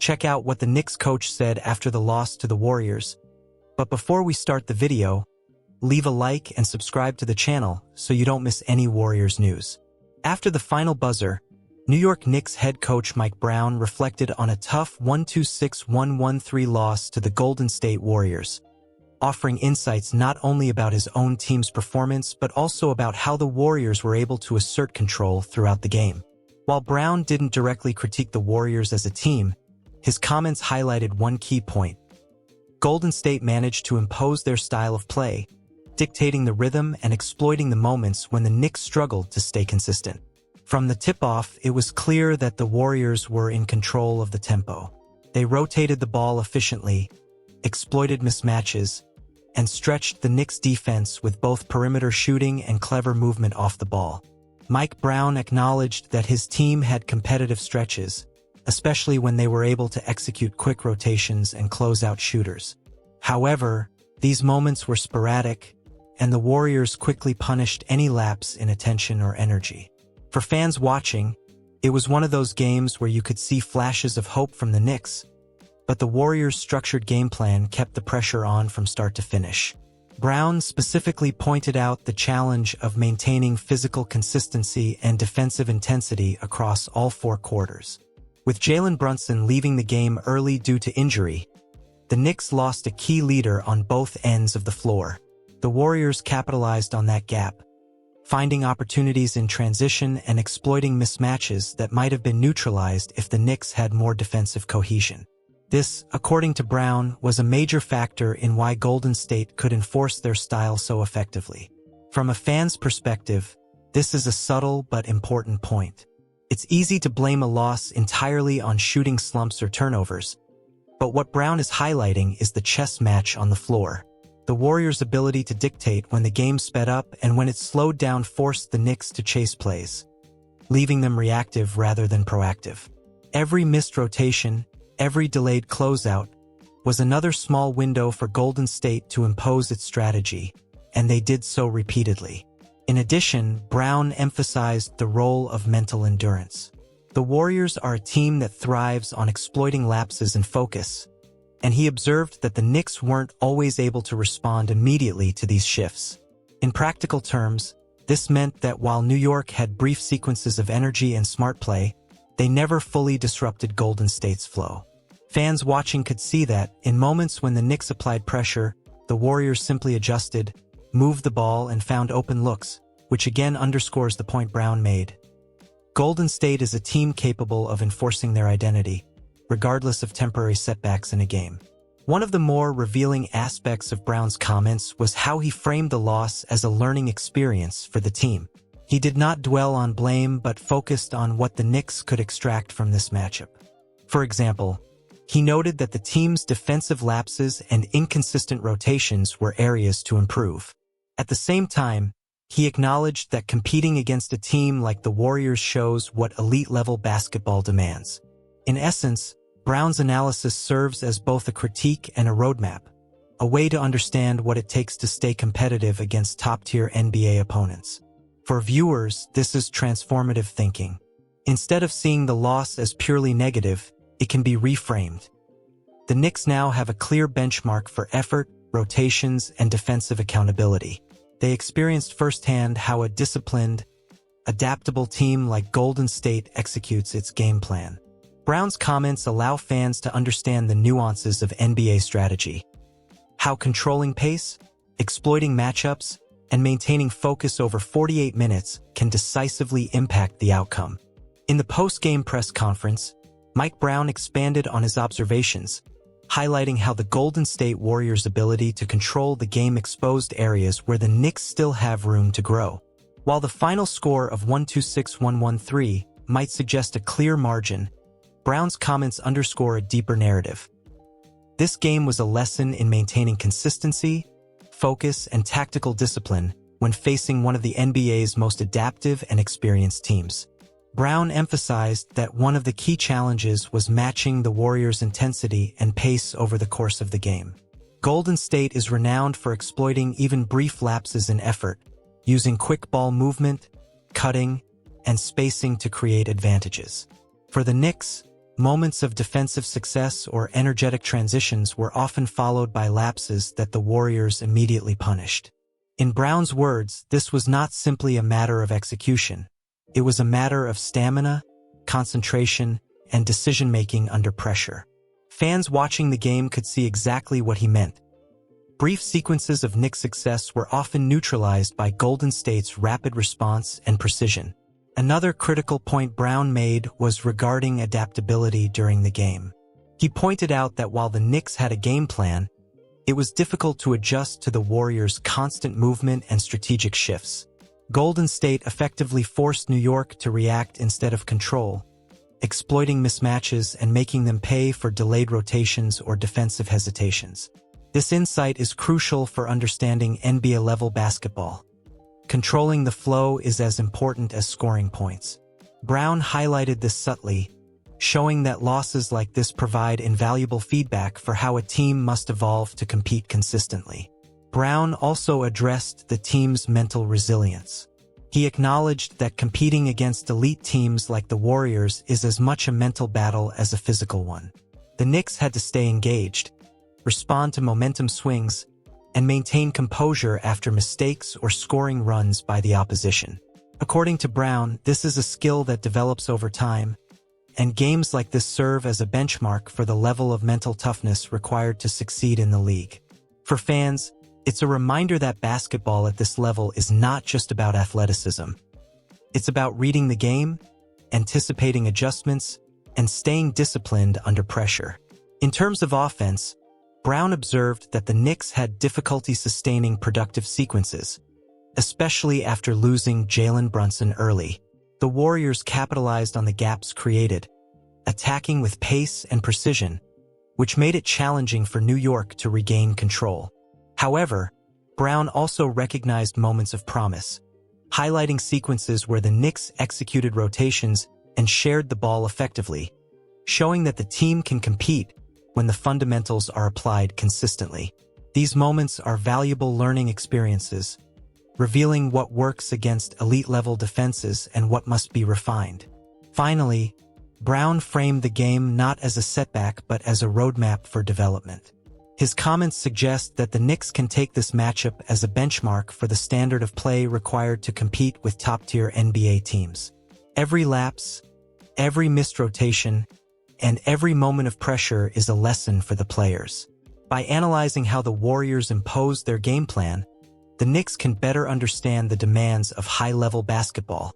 check out what the Knicks coach said after the loss to the Warriors. But before we start the video, leave a like and subscribe to the channel so you don't miss any Warriors news. After the final buzzer, New York Knicks head coach Mike Brown reflected on a tough 126-113 loss to the Golden State Warriors, offering insights not only about his own team's performance but also about how the Warriors were able to assert control throughout the game. While Brown didn't directly critique the Warriors as a team, his comments highlighted one key point. Golden State managed to impose their style of play, dictating the rhythm and exploiting the moments when the Knicks struggled to stay consistent. From the tip-off, it was clear that the Warriors were in control of the tempo. They rotated the ball efficiently, exploited mismatches, and stretched the Knicks' defense with both perimeter shooting and clever movement off the ball. Mike Brown acknowledged that his team had competitive stretches, especially when they were able to execute quick rotations and close out shooters. However, these moments were sporadic, and the Warriors quickly punished any lapse in attention or energy. For fans watching, it was one of those games where you could see flashes of hope from the Knicks, but the Warriors' structured game plan kept the pressure on from start to finish. Brown specifically pointed out the challenge of maintaining physical consistency and defensive intensity across all four quarters. With Jalen Brunson leaving the game early due to injury, the Knicks lost a key leader on both ends of the floor. The Warriors capitalized on that gap, finding opportunities in transition and exploiting mismatches that might have been neutralized if the Knicks had more defensive cohesion. This, according to Brown, was a major factor in why Golden State could enforce their style so effectively. From a fan's perspective, this is a subtle but important point. It's easy to blame a loss entirely on shooting slumps or turnovers, but what Brown is highlighting is the chess match on the floor. The Warriors' ability to dictate when the game sped up and when it slowed down forced the Knicks to chase plays, leaving them reactive rather than proactive. Every missed rotation, every delayed closeout, was another small window for Golden State to impose its strategy, and they did so repeatedly. In addition, Brown emphasized the role of mental endurance. The Warriors are a team that thrives on exploiting lapses in focus, and he observed that the Knicks weren't always able to respond immediately to these shifts. In practical terms, this meant that while New York had brief sequences of energy and smart play, they never fully disrupted Golden State's flow. Fans watching could see that, in moments when the Knicks applied pressure, the Warriors simply adjusted, moved the ball, and found open looks, which again underscores the point Brown made. Golden State is a team capable of enforcing their identity, regardless of temporary setbacks in a game. One of the more revealing aspects of Brown's comments was how he framed the loss as a learning experience for the team. He did not dwell on blame but focused on what the Knicks could extract from this matchup. For example, he noted that the team's defensive lapses and inconsistent rotations were areas to improve. At the same time, he acknowledged that competing against a team like the Warriors shows what elite-level basketball demands. In essence, Brown's analysis serves as both a critique and a roadmap, a way to understand what it takes to stay competitive against top-tier NBA opponents. For viewers, this is transformative thinking. Instead of seeing the loss as purely negative, it can be reframed. The Knicks now have a clear benchmark for effort, rotations, and defensive accountability. They experienced firsthand how a disciplined, adaptable team like Golden State executes its game plan. Brown's comments allow fans to understand the nuances of NBA strategy, how controlling pace, exploiting matchups, and maintaining focus over 48 minutes can decisively impact the outcome. In the post-game press conference, Mike Brown expanded on his observations, highlighting how the Golden State Warriors' ability to control the game exposed areas where the Knicks still have room to grow. While the final score of 126-113 might suggest a clear margin, Brown's comments underscore a deeper narrative. This game was a lesson in maintaining consistency, focus, and tactical discipline when facing one of the NBA's most adaptive and experienced teams. Brown emphasized that one of the key challenges was matching the Warriors' intensity and pace over the course of the game. Golden State is renowned for exploiting even brief lapses in effort, using quick ball movement, cutting, and spacing to create advantages. For the Knicks, Moments of defensive success or energetic transitions were often followed by lapses that the Warriors immediately punished. In Brown's words, this was not simply a matter of execution. It was a matter of stamina, concentration, and decision-making under pressure. Fans watching the game could see exactly what he meant. Brief sequences of Knicks' success were often neutralized by Golden State's rapid response and precision. Another critical point Brown made was regarding adaptability during the game. He pointed out that while the Knicks had a game plan, it was difficult to adjust to the Warriors' constant movement and strategic shifts. Golden State effectively forced New York to react instead of control, exploiting mismatches and making them pay for delayed rotations or defensive hesitations. This insight is crucial for understanding NBA-level basketball. Controlling the flow is as important as scoring points. Brown highlighted this subtly, showing that losses like this provide invaluable feedback for how a team must evolve to compete consistently. Brown also addressed the team's mental resilience. He acknowledged that competing against elite teams like the Warriors is as much a mental battle as a physical one. The Knicks had to stay engaged, respond to momentum swings, and maintain composure after mistakes or scoring runs by the opposition. According to Brown, this is a skill that develops over time, and games like this serve as a benchmark for the level of mental toughness required to succeed in the league. For fans, it's a reminder that basketball at this level is not just about athleticism. It's about reading the game, anticipating adjustments, and staying disciplined under pressure. In terms of offense, Brown observed that the Knicks had difficulty sustaining productive sequences, especially after losing Jalen Brunson early. The Warriors capitalized on the gaps created, attacking with pace and precision, which made it challenging for New York to regain control. However, Brown also recognized moments of promise, highlighting sequences where the Knicks executed rotations and shared the ball effectively, showing that the team can compete when the fundamentals are applied consistently. These moments are valuable learning experiences, revealing what works against elite-level defenses and what must be refined. Finally, Brown framed the game not as a setback but as a roadmap for development. His comments suggest that the Knicks can take this matchup as a benchmark for the standard of play required to compete with top-tier NBA teams. Every lapse, every missed rotation, and every moment of pressure is a lesson for the players. By analyzing how the Warriors imposed their game plan, the Knicks can better understand the demands of high-level basketball,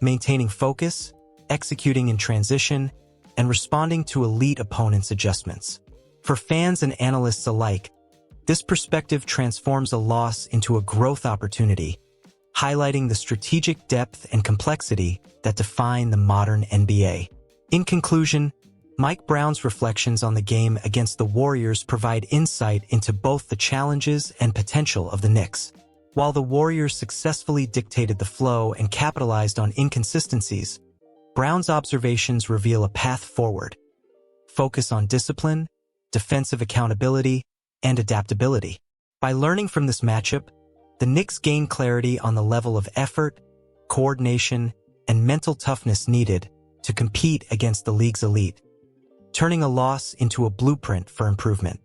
maintaining focus, executing in transition, and responding to elite opponents' adjustments. For fans and analysts alike, this perspective transforms a loss into a growth opportunity, highlighting the strategic depth and complexity that define the modern NBA. In conclusion, Mike Brown's reflections on the game against the Warriors provide insight into both the challenges and potential of the Knicks. While the Warriors successfully dictated the flow and capitalized on inconsistencies, Brown's observations reveal a path forward. Focus on discipline, defensive accountability, and adaptability. By learning from this matchup, the Knicks gain clarity on the level of effort, coordination, and mental toughness needed to compete against the league's elite, turning a loss into a blueprint for improvement.